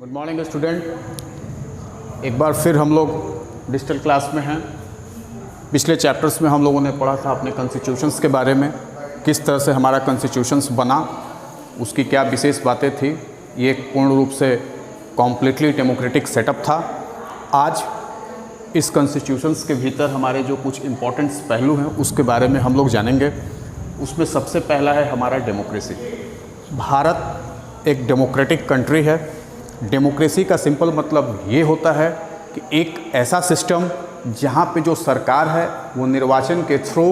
Good morning student. एक बार फिर हम लोग डिजिटल क्लास में हैं। पिछले चैप्टर्स में हम लोगों ने पढ़ा था अपने कॉन्स्टिट्यूशंस के बारे में, किस तरह से हमारा कॉन्स्टिट्यूशंस बना, उसकी क्या विशेष बातें थी। ये एक पूर्ण रूप से कॉम्प्लीटली डेमोक्रेटिक सेटअप था। आज इस कॉन्स्टिट्यूशंस के भीतर हमारे जो कुछ इम्पोर्टेंट पहलू हैं उसके बारे में हम लोग जानेंगे। उसमें सबसे पहला है हमारा डेमोक्रेसी। भारत एक डेमोक्रेटिक कंट्री है। डेमोक्रेसी का सिंपल मतलब ये होता है कि एक ऐसा सिस्टम जहाँ पे जो सरकार है वो निर्वाचन के थ्रू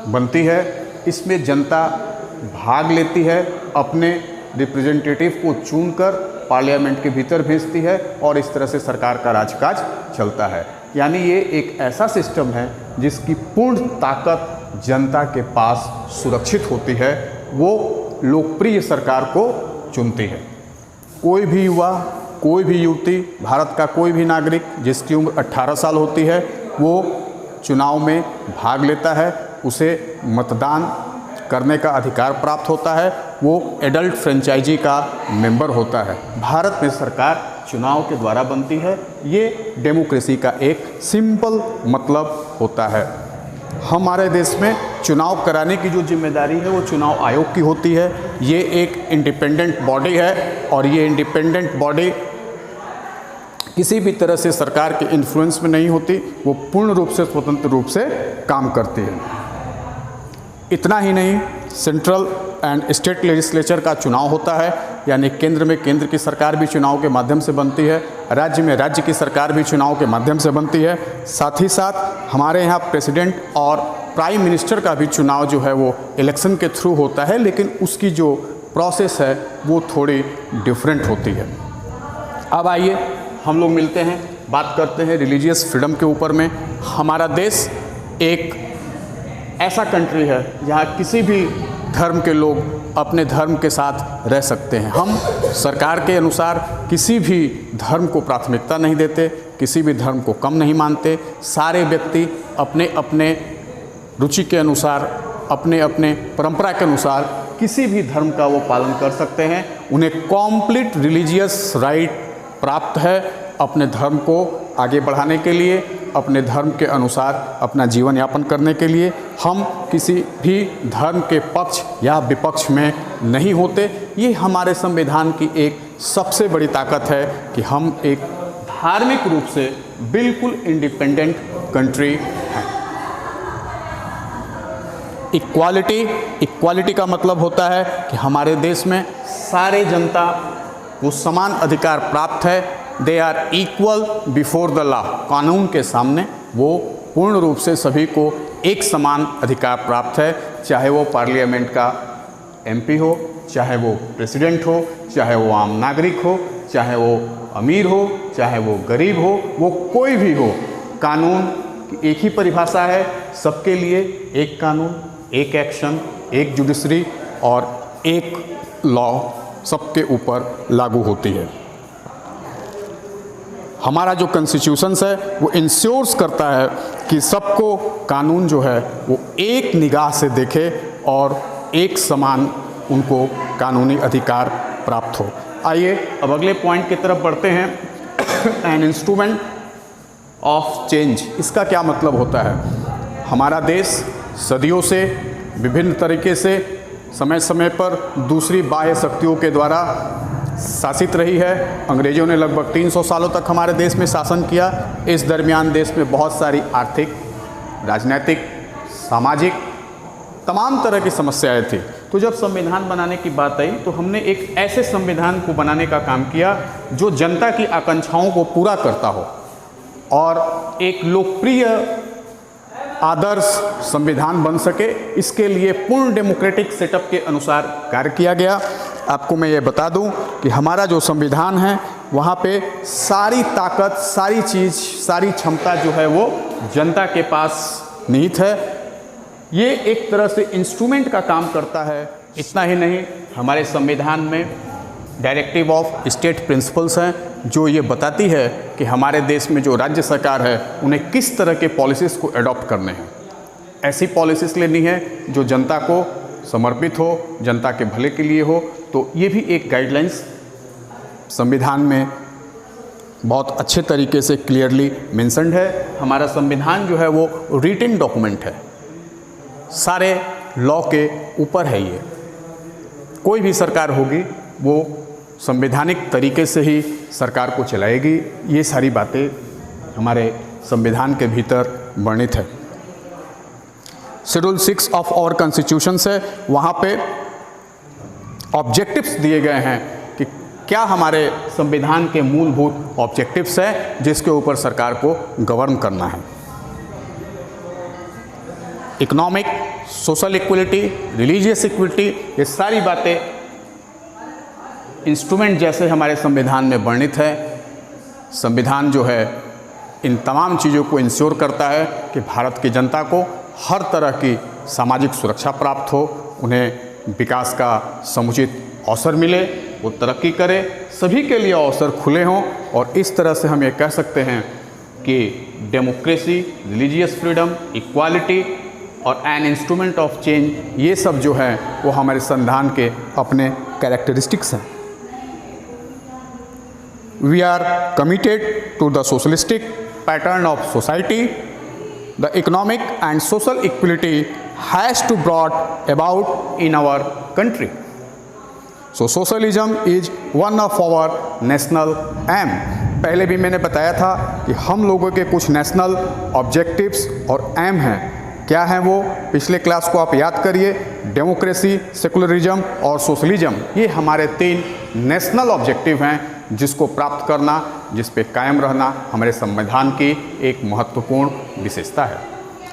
बनती है। इसमें जनता भाग लेती है, अपने रिप्रेजेंटेटिव को चुनकर पार्लियामेंट के भीतर भेजती है और इस तरह से सरकार का राजकाज चलता है। यानी ये एक ऐसा सिस्टम है जिसकी पूर्ण ताकत जनता के पास सुरक्षित होती है। वो लोकप्रिय सरकार को चुनती है। कोई भी युवा, कोई भी युवती, भारत का कोई भी नागरिक जिसकी उम्र 18 साल होती है वो चुनाव में भाग लेता है। उसे मतदान करने का अधिकार प्राप्त होता है। वो एडल्ट फ्रेंचाइजी का मेंबर होता है। भारत में सरकार चुनाव के द्वारा बनती है। ये डेमोक्रेसी का एक सिंपल मतलब होता है। हमारे देश में चुनाव कराने की जो जिम्मेदारी है वो चुनाव आयोग की होती है। ये एक इंडिपेंडेंट बॉडी है और ये इंडिपेंडेंट बॉडी किसी भी तरह से सरकार के इन्फ्लुएंस में नहीं होती। वो पूर्ण रूप से स्वतंत्र रूप से काम करती है। इतना ही नहीं, सेंट्रल एंड स्टेट लेजिस्लेचर का चुनाव होता है, यानी केंद्र में केंद्र की सरकार भी चुनाव के माध्यम से बनती है, राज्य में राज्य की सरकार भी चुनाव के माध्यम से बनती है। साथ ही साथ हमारे यहाँ प्रेसिडेंट और प्राइम मिनिस्टर का भी चुनाव जो है वो इलेक्शन के थ्रू होता है, लेकिन उसकी जो प्रोसेस है वो थोड़ी डिफरेंट होती है। अब आइए हम लोग मिलते हैं, बात करते हैं रिलीजियस फ्रीडम के ऊपर में। हमारा देश एक ऐसा कंट्री है जहाँ किसी भी धर्म के लोग अपने धर्म के साथ रह सकते हैं। हम सरकार के अनुसार किसी भी धर्म को प्राथमिकता नहीं देते, किसी भी धर्म को कम नहीं मानते। सारे व्यक्ति अपने अपने रुचि के अनुसार, अपने अपने परंपरा के अनुसार किसी भी धर्म का वो पालन कर सकते हैं। उन्हें कॉम्प्लीट रिलीजियस राइट प्राप्त है अपने धर्म को आगे बढ़ाने के लिए, अपने धर्म के अनुसार अपना जीवन यापन करने के लिए। हम किसी भी धर्म के पक्ष या विपक्ष में नहीं होते। ये हमारे संविधान की एक सबसे बड़ी ताकत है कि हम एक धार्मिक रूप से बिल्कुल इंडिपेंडेंट कंट्री हैं। इक्वालिटी का मतलब होता है कि हमारे देश में सारे जनता को समान अधिकार प्राप्त है। They are equal before the law. कानून के सामने वो पूर्ण रूप से सभी को एक समान अधिकार प्राप्त है। चाहे वो पार्लियामेंट का एमपी हो, चाहे वो प्रेसिडेंट हो, चाहे वो आम नागरिक हो, चाहे वो अमीर हो, चाहे वो गरीब हो, वो कोई भी हो। कानून की एक ही परिभाषा है, सबके लिए एक कानून, एक एक्शन, एक जुडिशरी और एक लॉ सबके ऊपर लागू होती है। हमारा जो कॉन्स्टिट्यूशंस है वो इंश्योर्स करता है कि सबको कानून जो है वो एक निगाह से देखे और एक समान उनको कानूनी अधिकार प्राप्त हो। आइए अब अगले पॉइंट की तरफ बढ़ते हैं। एन इंस्ट्रूमेंट ऑफ चेंज, इसका क्या मतलब होता है? हमारा देश सदियों से विभिन्न तरीके से समय समय पर दूसरी बाह्य शक्तियों के द्वारा शासित रही है। अंग्रेजों ने लगभग 300 सालों तक हमारे देश में शासन किया। इस दरमियान देश में बहुत सारी आर्थिक, राजनीतिक, सामाजिक तमाम तरह की समस्याएं थी। तो जब संविधान बनाने की बात आई तो हमने एक ऐसे संविधान को बनाने का काम किया जो जनता की आकांक्षाओं को पूरा करता हो और एक लोकप्रिय आदर्श संविधान बन सके। इसके लिए पूर्ण डेमोक्रेटिक सेटअप के अनुसार कार्य किया गया। आपको मैं ये बता दूं कि हमारा जो संविधान है वहाँ पे सारी ताकत, सारी चीज़, सारी क्षमता जो है वो जनता के पास निहित है। ये एक तरह से इंस्ट्रूमेंट का काम करता है। इतना ही नहीं, हमारे संविधान में डायरेक्टिव ऑफ स्टेट प्रिंसिपल्स हैं जो ये बताती है कि हमारे देश में जो राज्य सरकार है उन्हें किस तरह के पॉलिसीज़ को एडॉप्ट करने हैं। ऐसी पॉलिसीज़ लेनी है जो जनता को समर्पित हो, जनता के भले के लिए हो। तो ये भी एक गाइडलाइंस संविधान में बहुत अच्छे तरीके से क्लियरली मेंशन्ड है। हमारा संविधान जो है वो रिटन डॉक्यूमेंट है, सारे लॉ के ऊपर है। ये कोई भी सरकार होगी वो संवैधानिक तरीके से ही सरकार को चलाएगी। ये सारी बातें हमारे संविधान के भीतर वर्णित है। शेड्यूल 6 ऑफ आवर कॉन्स्टिट्यूशन से वहाँ पे ऑब्जेक्टिव्स दिए गए हैं कि क्या हमारे संविधान के मूलभूत ऑब्जेक्टिव्स हैं जिसके ऊपर सरकार को गवर्न करना है। Economic, social equality, religious equality, ये सारी बातें इंस्ट्रूमेंट जैसे हमारे संविधान में वर्णित है। संविधान जो है इन तमाम चीज़ों को इंश्योर करता है कि भारत की जनता को हर तरह की सामाजिक सुरक्षा प्राप्त हो, उन्हें विकास का समुचित अवसर मिले, वो तरक्की करे, सभी के लिए अवसर खुले हों। और इस तरह से हम ये कह सकते हैं कि डेमोक्रेसी, रिलीजियस फ्रीडम, इक्वालिटी और एन इंस्ट्रूमेंट ऑफ चेंज, ये सब जो है वो हमारे संविधान के अपने कैरेक्टरिस्टिक्स हैं। We are committed to the socialistic pattern of society. The economic and social equality has to brought about in our country. So socialism is one of our national aim. पहले भी मैंने बताया था कि हम लोगों के कुछ नेशनल ऑब्जेक्टिव्स और एम हैं। क्या हैं वो? पिछले क्लास को आप याद करिए। डेमोक्रेसी, सेकुलरिज्म और सोशलिज्म, ये हमारे 3 नेशनल ऑब्जेक्टिव हैं जिसको प्राप्त करना, जिस पे कायम रहना हमारे संविधान की एक महत्वपूर्ण विशेषता है।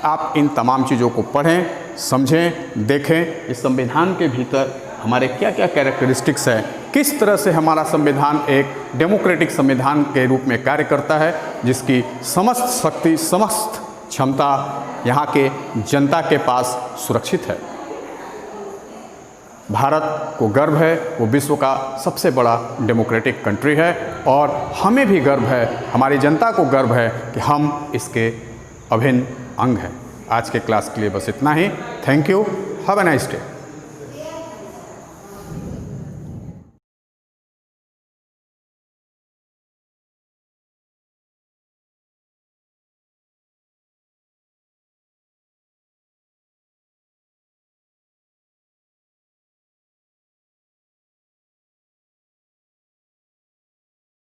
आप इन तमाम चीज़ों को पढ़ें, समझें, देखें। इस संविधान के भीतर हमारे क्या क्या कैरेक्टरिस्टिक्स है, किस तरह से हमारा संविधान एक डेमोक्रेटिक संविधान के रूप में कार्य करता है, जिसकी समस्त शक्ति, समस्त क्षमता यहाँ के जनता के पास सुरक्षित है। भारत को गर्व है, वो विश्व का सबसे बड़ा डेमोक्रेटिक कंट्री है और हमें भी गर्व है, हमारी जनता को गर्व है कि हम इसके अभिन्न अंग हैं। आज के क्लास के लिए बस इतना ही। Thank you. Have a nice day.